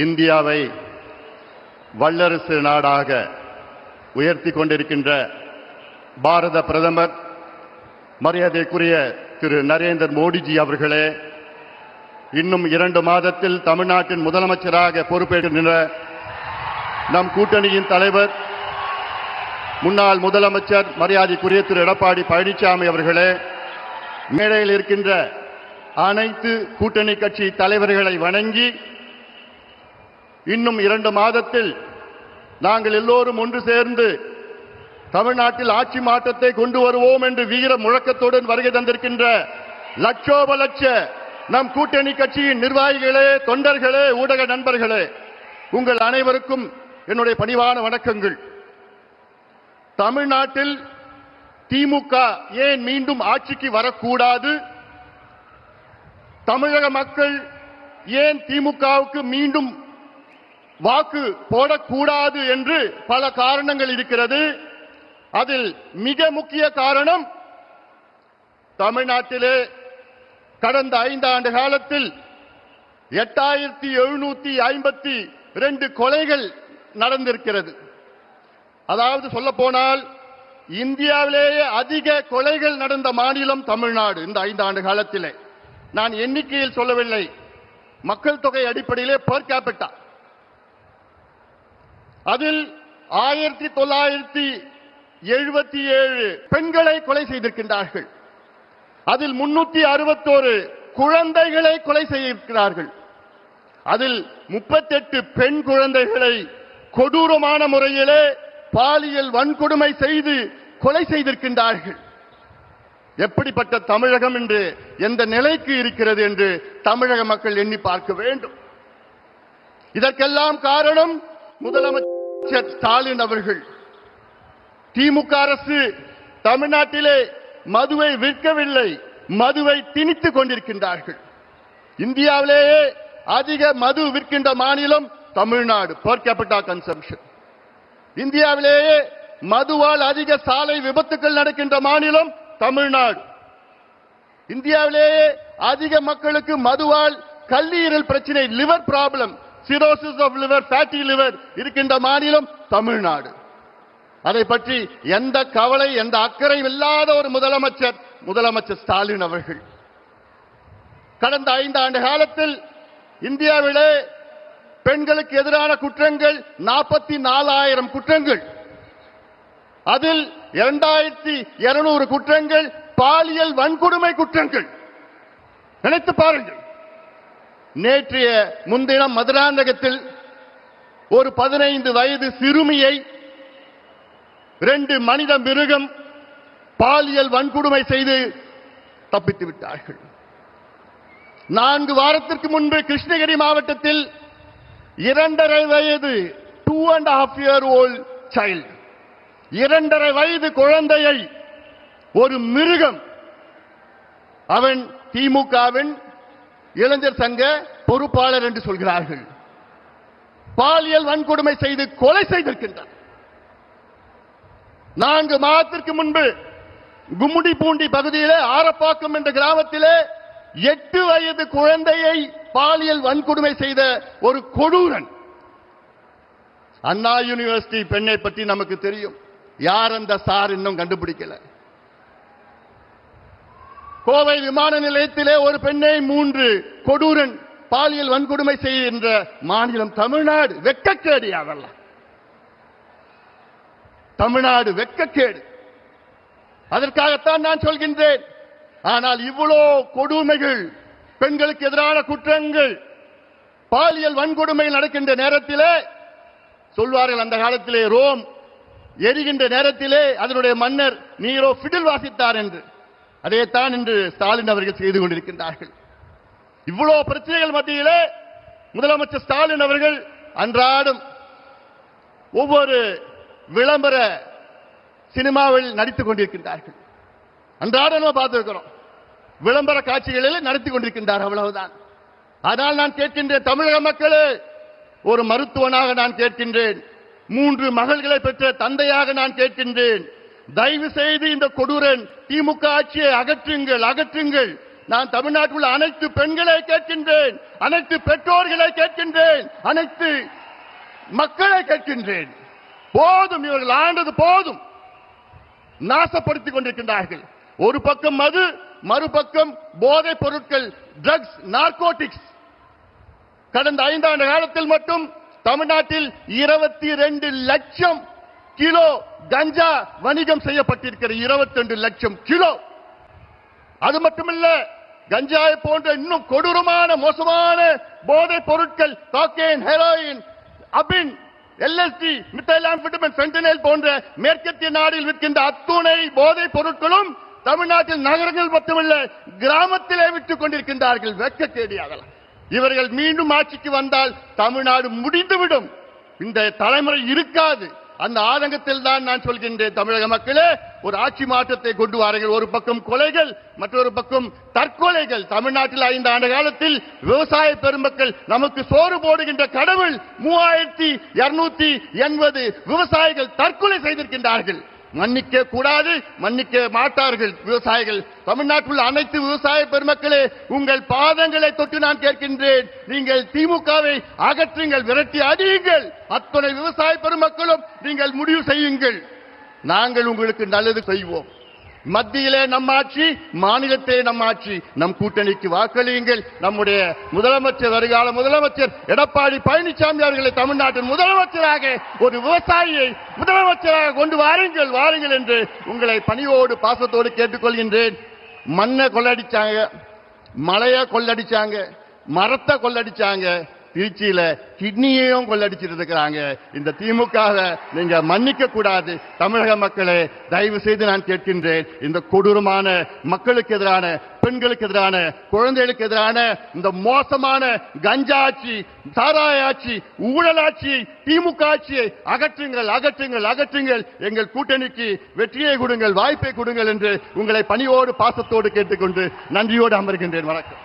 இந்தியாவை வல்லரசு நாடாக உயர்த்தி கொண்டிருக்கின்ற பாரத பிரதமர் மரியாதைக்குரிய திரு நரேந்திர மோடிஜி அவர்களே, இன்னும் 2 மாதத்தில் தமிழ்நாட்டின் முதலமைச்சராக பொறுப்பேற்கின்ற நம் கூட்டணியின் தலைவர் முன்னாள் முதலமைச்சர் மரியாதைக்குரிய திரு எடப்பாடி பழனிசாமி அவர்களே, மேடையில் இருக்கின்ற அனைத்து கூட்டணி கட்சி தலைவர்களை வணங்கி இன்னும் 2 மாதத்தில் நாங்கள் எல்லோரும் ஒன்று சேர்ந்து தமிழ்நாட்டில் ஆட்சி மாற்றத்தை கொண்டு வருவோம் என்று வீர முழக்கத்துடன் வருகை தந்திருக்கின்ற லட்சோப லட்ச நம் கூட்டணி கட்சியின் நிர்வாகிகளே, தொண்டர்களே, ஊடக நண்பர்களே, உங்கள் அனைவருக்கும் என்னுடைய பணிவான வணக்கங்கள். தமிழ்நாட்டில் திமுக ஏன் மீண்டும் ஆட்சிக்கு வரக்கூடாது, தமிழக மக்கள் ஏன் திமுகவுக்கு மீண்டும் வாக்கு போடக்கூடாது என்று பல காரணங்கள் இருக்கிறது. அதில் மிக முக்கிய காரணம், தமிழ்நாட்டிலே கடந்த 5 ஆண்டு காலத்தில் 8752 கொலைகள் நடந்திருக்கிறது. அதாவது சொல்ல போனால் இந்தியாவிலேயே அதிக கொலைகள் நடந்த மாநிலம் தமிழ்நாடு. இந்த 5 ஆண்டு காலத்திலே நான் எண்ணிக்கையில் சொல்லவில்லை, மக்கள் தொகை அடிப்படையிலே பெர் கேபிட்டா. அதில் 1977 பெண்களை கொலை செய்திருக்கின்றார்கள். அதில் 361 குழந்தைகளை கொலை செய்திருக்கிறார்கள். அதில் 38 பெண் குழந்தைகளை கொடூரமான முறையிலே பாலியல் வன்கொடுமை செய்து கொலை செய்திருக்கின்றார்கள். எப்படிப்பட்ட தமிழகம் என்று, எந்த நிலைக்கு இருக்கிறது என்று தமிழக மக்கள் எண்ணி பார்க்க வேண்டும். இதற்கெல்லாம் காரணம் முதலமைச்சர் ஸ்டாலின் அவர்கள். திமுக அரசு தமிழ்நாட்டிலே மதுவை விற்கவில்லை, மதுவை திணித்துக் கொண்டிருக்கின்றார்கள். இந்தியாவிலேயே அதிக மது விற்கின்ற மாநிலம் தமிழ்நாடு, பெர் கேபிட்டா கன்சம்ப்ஷன். இந்தியாவிலேயே மதுவால் அதிக சாலை விபத்துக்கள் நடக்கின்ற மாநிலம் தமிழ்நாடு. இந்தியாவிலேயே அதிக மக்களுக்கு மதுவால் கல்லீரல் பிரச்சனை, liver problem, cirrhosis of liver, fatty liver இருக்கின்ற மாநிலம் தமிழ்நாடு. அதை பற்றி எந்த கவலை, எந்த அக்கறை இல்லாத ஒரு முதலமைச்சர் ஸ்டாலின் அவர்கள். கடந்த 5 ஆண்டு காலத்தில் இந்தியாவிலே பெண்களுக்கு எதிரான குற்றங்கள் 44,000 குற்றங்கள். அதில் 2200 குற்றங்கள் பாலியல் வன்கொடுமை குற்றங்கள். நினைத்து பாருங்கள். நேற்றைய முன்தினம் மதுராந்தகத்தில் ஒரு 15 வயது சிறுமியை 2 மனித மிருகம் பாலியல் வன்கொடுமை செய்து தப்பித்து விட்டார்கள். 4 வாரத்திற்கு முன்பு கிருஷ்ணகிரி மாவட்டத்தில் 2.5 வயது 2.5 year old child, 2.5 வயது குழந்தையை ஒரு மிருகம், அவன் திமுகவின் இளைஞர் சங்க பொறுப்பாளர் என்று சொல்கிறார்கள், பாலியல் வன்கொடுமை செய்து கொலை செய்திருக்கின்றார். 4 மாதத்திற்கு முன்பு கும்முடிப்பூண்டி பகுதியிலே ஆரப்பாக்கம் என்ற கிராமத்திலே 8 வயது குழந்தையை பாலியல் வன்கொடுமை செய்த ஒரு கொடூரன். அண்ணா யூனிவர்சிட்டி பெண்ணை பற்றி நமக்கு தெரியும். யார் அந்த சார் இன்னும் கண்டுபிடிக்கல. கோவை விமான நிலையத்திலே ஒரு பெண்ணை 3 கொடூரன் பாலியல் வன்கொடுமை செய்கின்ற மாநிலம் தமிழ்நாடு. வெட்கக்கேடு அதெல்லாம். தமிழ்நாடு வெட்கக்கேடு. அதற்காகத்தான் நான் சொல்கின்றேன். ஆனால் இவ்வளோ கொடுமைகள், பெண்களுக்கு எதிரான குற்றங்கள், பாலியல் வன்கொடுமை நடக்கின்ற நேரத்திலே சொல்வார்கள், அந்த காலத்திலே ரோம் எரிகின்ற நேரத்திலே அதனுடைய மன்னர் நீரோ பிடில் வாசித்தார் என்று. அதைத்தான் இன்று ஸ்டாலின் அவர்கள் செய்து கொண்டிருக்கின்றார்கள். இவ்வளவு பிரச்சனைகள் மத்தியிலே முதலமைச்சர் ஸ்டாலின் அவர்கள் அன்றாடம் ஒவ்வொரு விளம்பர சினிமாவில் நடித்துக் கொண்டிருக்கின்றார்கள். அன்றாடம் பார்த்திருக்கிறோம். விளம்பர காட்சிகளில் நடத்தி கொண்டிருக்கின்றார், அவ்வளவுதான். ஆனால் நான் கேட்கின்றேன், தமிழக மக்களே, ஒரு மருத்துவனாக நான் கேட்கின்றேன், 3 மகள்களை பெற்ற தந்தையாக நான் கேட்கின்றேன், தயவு செய்து இந்த கொடூரன் திமுக ஆட்சியை அகற்றுங்கள், அகற்றுங்கள். நான் தமிழ்நாட்டில் உள்ள அனைத்து பெண்களை கேட்கின்றேன், அனைத்து பெற்றோர்களை கேட்கின்றேன், அனைத்து மக்களை கேட்கின்றேன். போதும், இவர்கள் ஆண்டது போதும். நாசப்படுத்திக் கொண்டிருக்கின்றார்கள். ஒரு பக்கம் மது, மறுபக்கம் போதைப் பொருட்கள், ட்ரக்ஸ், நார்கோட்டிக்ஸ். கடந்த 5 ஆண்டு காலத்தில் மட்டும் தமிழ்நாட்டில் 22 லட்சம் கிலோ கஞ்சா வணிகம் செய்யப்பட்டிருக்கிற 22 லட்சம் கிலோ. அது மட்டுமல்ல, கஞ்சாயை போன்ற இன்னும் கொடூரமான மோசமான போதைப் பொருட்கள், காக்கேன், ஹெரோயின், அபின், எல்எஸ்டி, மித்தைலாம்பிட்டமின், ஃபென்டனைல் போன்ற மேற்கத்திய நாடில் விற்கின்ற அத்துணை போதைப் பொருட்களும் தமிழ்நாட்டில் நகரங்கள் மட்டுமல்ல கிராமத்திலே விற்றுக் கொண்டிருக்கின்றார்கள். வெட்கக்கேடியாகலாம். இவர்கள் மீண்டும் ஆட்சிக்கு வந்தால் தமிழ்நாடு முடிந்துவிடும். இந்த தலைமுறை இருக்காது. அந்த ஆதங்கத்தில் தான் நான் சொல்கின்றேன், தமிழக மக்களே, ஒரு ஆட்சி மாற்றத்தை கொண்டு வாருங்கள். ஒரு பக்கம் கொலைகள், மற்றொரு பக்கம் தற்கொலைகள். தமிழ்நாட்டில் 5 ஆண்டு காலத்தில் விவசாய பெருமக்கள் நமக்கு சோறு போடுகின்ற கடவுள் 3280 விவசாயிகள் தற்கொலை செய்திருக்கின்றார்கள். மன்னிக்க கூடாது, மன்னிக்க மாட்டார்கள் விவசாயிகள். தமிழ்நாட்டில் உள்ள அனைத்து விவசாய பெருமக்களே, உங்கள் பாதங்களை தொட்டு நான் கேட்கின்றேன், நீங்கள் திமுகவை அகற்றுங்கள், விரட்டி அடியுங்கள். அத்தனை விவசாய பெருமக்களும் நீங்கள் முடிவு செய்யுங்கள். நாங்கள் உங்களுக்கு நல்லது செய்வோம். மத்தியிலே நம் ஆட்சி, மாநிலத்திலே நம் ஆட்சி. நம் கூட்டணிக்கு வாக்களியுங்கள். நம்முடைய முதலமைச்சர், வருகால முதலமைச்சர் எடப்பாடி பழனிசாமி அவர்களை தமிழ்நாட்டின் முதலமைச்சராக, ஒரு விவசாயியை முதலமைச்சராக கொண்டு வாருங்கள், வாருங்கள் என்று உங்களை பணியோடு பாசத்தோடு கேட்டுக்கொள்கின்றேன். மண்ணை கொள்ளடிச்சாங்க, மலையை கொள்ளடிச்சாங்க, மரத்தை கொள்ளடிச்சாங்க, திருச்சியில கிட்னியையும் கொள்ளடிச்சிட்டு இருக்கிறாங்க. இந்த திமுகவை நீங்க மன்னிக்க கூடாது. தமிழக மக்களே, தயவு செய்து நான் கேட்கின்றேன், இந்த கொடூரமான மக்களுக்கு எதிரான, பெண்களுக்கு எதிரான, குழந்தைகளுக்கு எதிரான இந்த மோசமான கஞ்சா ஆட்சி, சாராய ஆட்சி, ஊழல் ஆட்சியை, திமுக ஆட்சியை அகற்றுங்கள், அகற்றுங்கள், அகற்றுங்கள். எங்கள் கூட்டணிக்கு வெற்றியை கொடுங்கள், வாய்ப்பை கொடுங்கள் என்று உங்களை பணியோடு பாசத்தோடு கேட்டுக்கொண்டு நன்றியோடு அமர்கின்றேன். வணக்கம்.